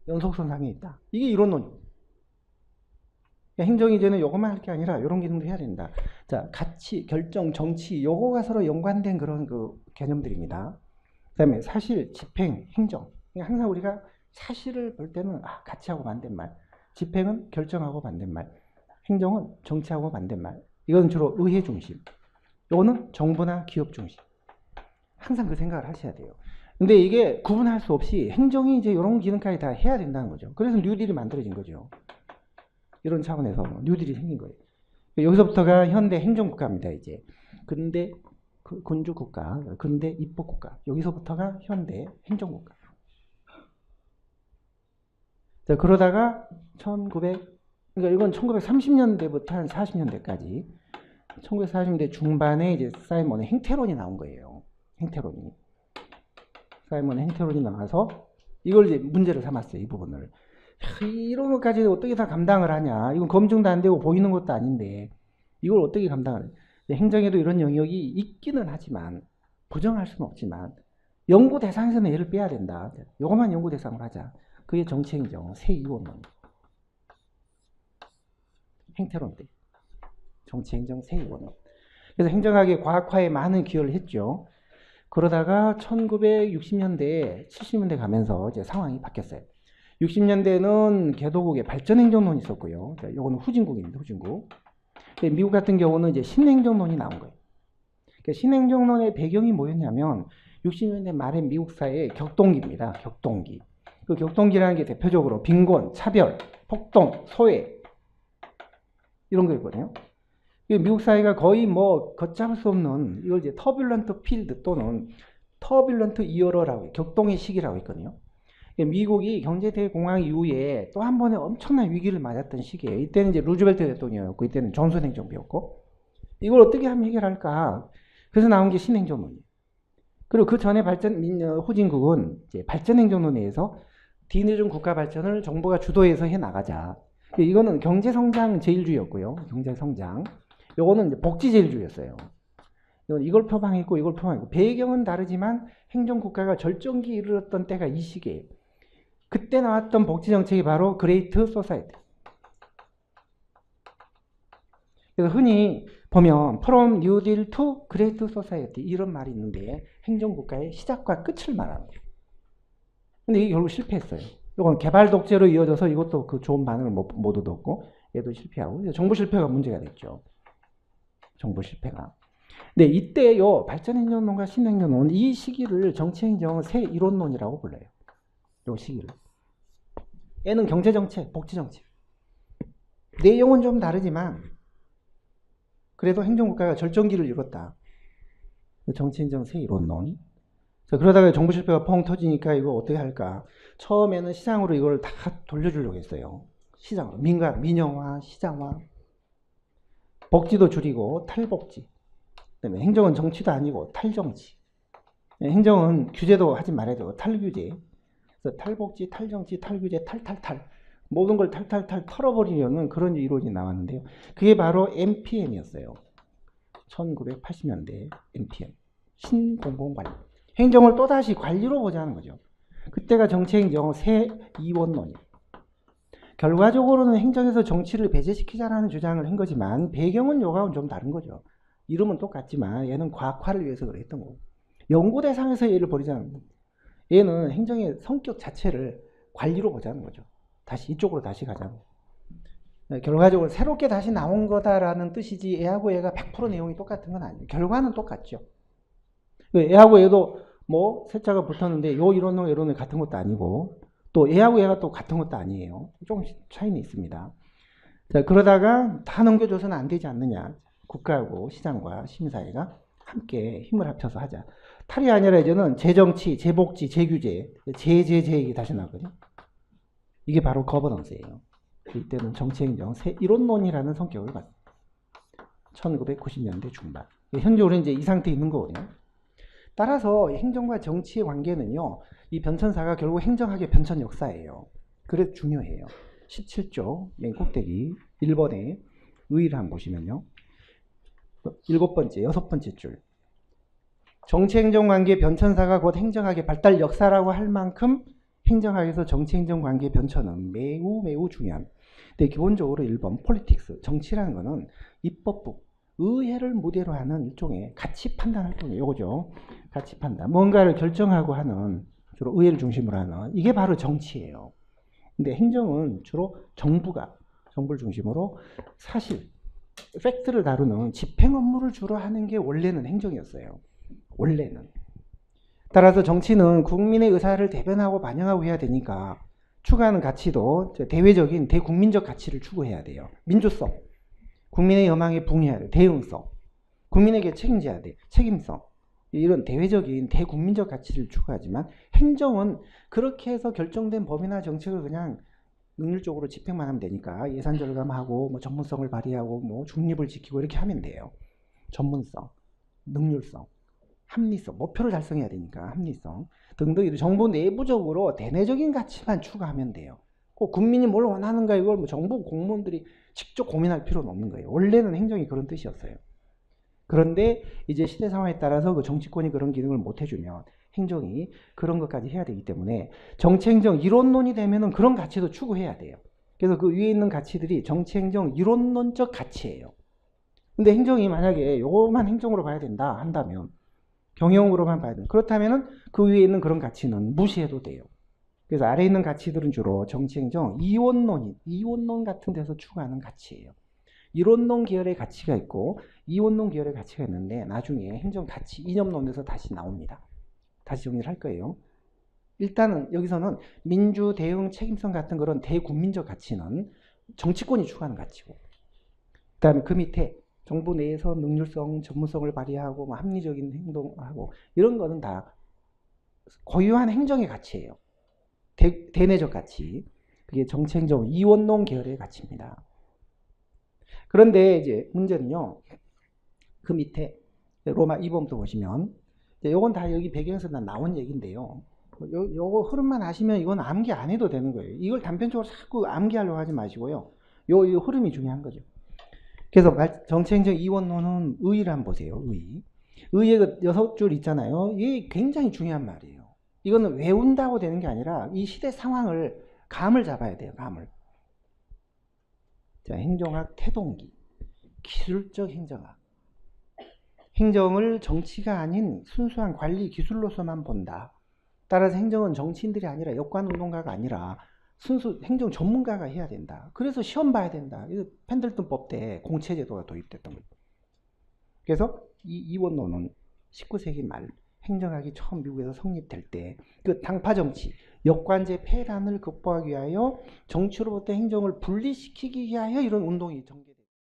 연속선상에 있다. 이게 이론론이에요. 행정이 이제는 요것만 할 게 아니라 이런 기능도 해야 된다. 자, 가치, 결정, 정치, 요거가 서로 연관된 그런 그 개념들입니다. 그 다음에 사실, 집행, 행정. 항상 우리가 사실을 볼 때는 가치하고 반대말, 집행은 결정하고 반대말, 행정은 정치하고 반대말. 이건 주로 의회 중심. 요거는 정부나 기업 중심. 항상 그 생각을 하셔야 돼요. 근데 이게 구분할 수 없이 행정이 이제 이런 기능까지 다 해야 된다는 거죠. 그래서 뉴딜이 만들어진 거죠. 이런 차원에서 뉴딜이 생긴 거예요. 여기서부터가 현대 행정국가입니다. 이제 근대 군주국가, 근대 입법국가. 여기서부터가 현대 행정국가. 자, 그러다가 그러니까 이건 1930년대부터 한 40년대까지 1940년대 중반에 이제 사이먼의 행태론이 나온 거예요. 행태론이. 사이먼의 행태론이 나와서 이걸 이제 문제를 삼았어요. 이 부분을. 이런 것까지 어떻게 다 감당을 하냐. 이건 검증도 안 되고 보이는 것도 아닌데 이걸 어떻게 감당을 해요. 행정에도 이런 영역이 있기는 하지만 부정할 수는 없지만 연구 대상에서는 얘를 빼야 된다. 이것만 연구 대상으로 하자. 그게 정치행정 새2원론. 행태론 때. 정치행정 새2원론. 그래서 행정학의 과학화에 많은 기여를 했죠. 그러다가 1960년대, 70년대 가면서 이제 상황이 바뀌었어요. 60년대는 개도국의 발전행정론이 있었고요. 이거는 후진국입니다. 후진국. 미국 같은 경우는 이제 신행정론이 나온 거예요. 그러니까 신행정론의 배경이 뭐였냐면 60년대 말에 미국 사회의 격동기입니다. 격동기. 그 격동기라는 게 대표적으로 빈곤, 차별, 폭동, 소외 이런 거였거든요. 미국 사회가 거의 뭐 걷잡을 수 없는 이걸 이제 터뷸런트 필드 또는 터뷸런트 이어러라고 격동의 시기라고 했거든요. 미국이 경제대공황 이후에 또 한 번의 엄청난 위기를 맞았던 시기예요. 이때는 이제 루즈벨트 대통령이었고 이때는 존슨 행정부였고 이걸 어떻게 하면 해결할까? 그래서 나온 게 신행정론이에요. 그리고 그 전에 후진국은 이제 발전행정론에 의해서 뒤늦은 국가 발전을 정부가 주도해서 해 나가자. 이거는 경제성장 제일주의였고요. 경제성장. 요거는 이제 복지제일주의였어요. 이걸 표방했고 이걸 표방했고 배경은 다르지만 행정국가가 절정기에 이르렀던 때가 이 시기예요. 그때 나왔던 복지정책이 바로 그레이트 소사이티. 그래서 흔히 보면 From New Deal to Great Society 이런 말이 있는데 행정국가의 시작과 끝을 말하는 거예요. 근데 이게 결국 실패했어요. 이건 개발 독재로 이어져서 이것도 그 좋은 반응을 못 얻었고 얘도 실패하고 정부 실패가 문제가 됐죠. 정부 실패가. 근데 이때 요 발전행정론과 신행정론 이 시기를 정치행정 새 이론론이라고 불러요. 요 시기를. 얘는 경제정책, 복지정책. 내용은 좀 다르지만 그래도 행정국가가 절정기를 이뤘다. 정치행정 새 이론론. 그러다가 정부 실패가 펑 터지니까 이거 어떻게 할까. 처음에는 시장으로 이걸 다 돌려주려고 했어요. 시장으로. 민영화, 시장화. 복지도 줄이고 탈복지. 그다음에 행정은 정치도 아니고 탈정치. 행정은 규제도 하지 말아야 되고 탈규제. 그래서 탈복지, 탈정치, 탈규제, 탈탈탈. 모든 걸 탈탈탈 털어버리려는 그런 이론이 나왔는데요. 그게 바로 MPM이었어요. 1980년대 MPM. 신공공관리. 행정을 또다시 관리로 보자는 거죠. 그때가 정치행정 새2원론이에요. 결과적으로는 행정에서 정치를 배제시키자라는 주장을 한 거지만 배경은 요가는 좀 다른 거죠. 이름은 똑같지만 얘는 과학화를 위해서 그랬던 거고 연구 대상에서 얘를 버리자는 거예요. 얘는 행정의 성격 자체를 관리로 보자는 거죠. 다시 이쪽으로 다시 가자는 거예요. 결과적으로 새롭게 다시 나온 거다라는 뜻이지 얘하고 얘가 100% 내용이 똑같은 건 아니에요. 결과는 똑같죠. 얘하고 얘도 뭐 세자가 붙었는데 요 이론과 이론이 같은 것도 아니고 또 얘하고 얘가 또 같은 것도 아니에요. 조금씩 차이는 있습니다. 자, 그러다가 다 넘겨줘서는 안 되지 않느냐. 국가하고 시장과 시민사회가 함께 힘을 합쳐서 하자. 탈이 아니라 이제는 재정치, 재복지, 재규제, 재이게 다시 나거든요. 이게 바로 거버넌스예요. 이때는 정치행정 새 이론론이라는 성격을 갖습니다. 1990년대 중반. 현재로 이제 이 상태에 있는 거거든요. 따라서 행정과 정치의 관계는요. 이 변천사가 결국 행정학의 변천 역사예요. 그래서 중요해요. 17조 맨 꼭대기 1번에 의의를 한번 보시면요. 7번째, 6번째 줄. 정치행정관계 변천사가 곧 행정학의 발달 역사라고 할 만큼 행정학에서 정치행정 관계 변천은 매우 매우 중요한. 근데 기본적으로 1번 폴리틱스, 정치라는 거는 입법부, 의회를 무대로 하는 일종의 가치 판단 활동이에요. 이거죠. 가치 판단. 뭔가를 결정하고 하는, 주로 의회를 중심으로 하는, 이게 바로 정치예요. 근데 행정은 주로 정부를 중심으로 사실, 팩트를 다루는 집행 업무를 주로 하는 게 원래는 행정이었어요. 원래는. 따라서 정치는 국민의 의사를 대변하고 반영하고 해야 되니까 추구하는 가치도 대외적인 대국민적 가치를 추구해야 돼요. 민주성, 국민의 여망에 부응해야 돼. 대응성, 국민에게 책임져야 돼. 책임성, 이런 대외적인 대국민적 가치를 추구하지만 행정은 그렇게 해서 결정된 법이나 정책을 그냥 능률적으로 집행만 하면 되니까 예산 절감하고 뭐 전문성을 발휘하고 뭐 중립을 지키고 이렇게 하면 돼요. 전문성, 능률성, 합리성, 목표를 달성해야 되니까 합리성 등등 정부 내부적으로 대내적인 가치만 추구하면 돼요. 꼭 국민이 뭘 원하는가 이걸 뭐 정부 공무원들이 직접 고민할 필요는 없는 거예요. 원래는 행정이 그런 뜻이었어요. 그런데 이제 시대 상황에 따라서 그 정치권이 그런 기능을 못 해주면 행정이 그런 것까지 해야 되기 때문에 정치행정 이론론이 되면은 그런 가치도 추구해야 돼요. 그래서 그 위에 있는 가치들이 정치행정 이론론적 가치예요. 근데 행정이 만약에 요것만 행정으로 봐야 된다 한다면 경영으로만 봐야 된다. 그렇다면은 그 위에 있는 그런 가치는 무시해도 돼요. 그래서 아래에 있는 가치들은 주로 정치행정 이원론 같은 데서 추구하는 가치예요. 이론론 계열의 가치가 있고 이원론 계열의 가치가 있는데 나중에 행정 가치 이념론에서 다시 나옵니다. 다시 정리를 할 거예요. 일단은 여기서는 민주, 대응, 책임성 같은 그런 대국민적 가치는 정치권이 추구하는 가치고, 그 다음에 그 밑에 정부 내에서 능률성, 전문성을 발휘하고 뭐 합리적인 행동하고 이런 거는 다 고유한 행정의 가치예요. 대내적 가치. 그게 정치행정 이원론 계열의 가치입니다. 그런데 이제 문제는요, 그 밑에 로마 2번부터 보시면, 요건 다 여기 배경에서 나온 얘기인데요. 요거 흐름만 아시면 이건 암기 안 해도 되는 거예요. 이걸 단편적으로 자꾸 암기하려고 하지 마시고요. 요 흐름이 중요한 거죠. 그래서 정치행정 이원론은 의의를 한번 보세요. 의의 그 6줄 있잖아요. 이게 굉장히 중요한 말이에요. 이거는 외운다고 되는 게 아니라 이 시대 상황을 감을 잡아야 돼요. 감을. 자, 행정학 태동기, 기술적 행정학. 행정을 정치가 아닌 순수한 관리 기술로서만 본다. 따라서 행정은 정치인들이 아니라 역관운동가가 아니라 순수 행정 전문가가 해야 된다. 그래서 시험 봐야 된다. 펜들턴법 때 공채제도가 도입됐던 거죠. 그래서 이 이원론은 19세기 말 행정학이 처음 미국에서 성립될 때 그 당파 정치, 역관제 폐란을 극복하기 위하여 정치로부터 행정을 분리시키기 위하여 이런 운동이 전개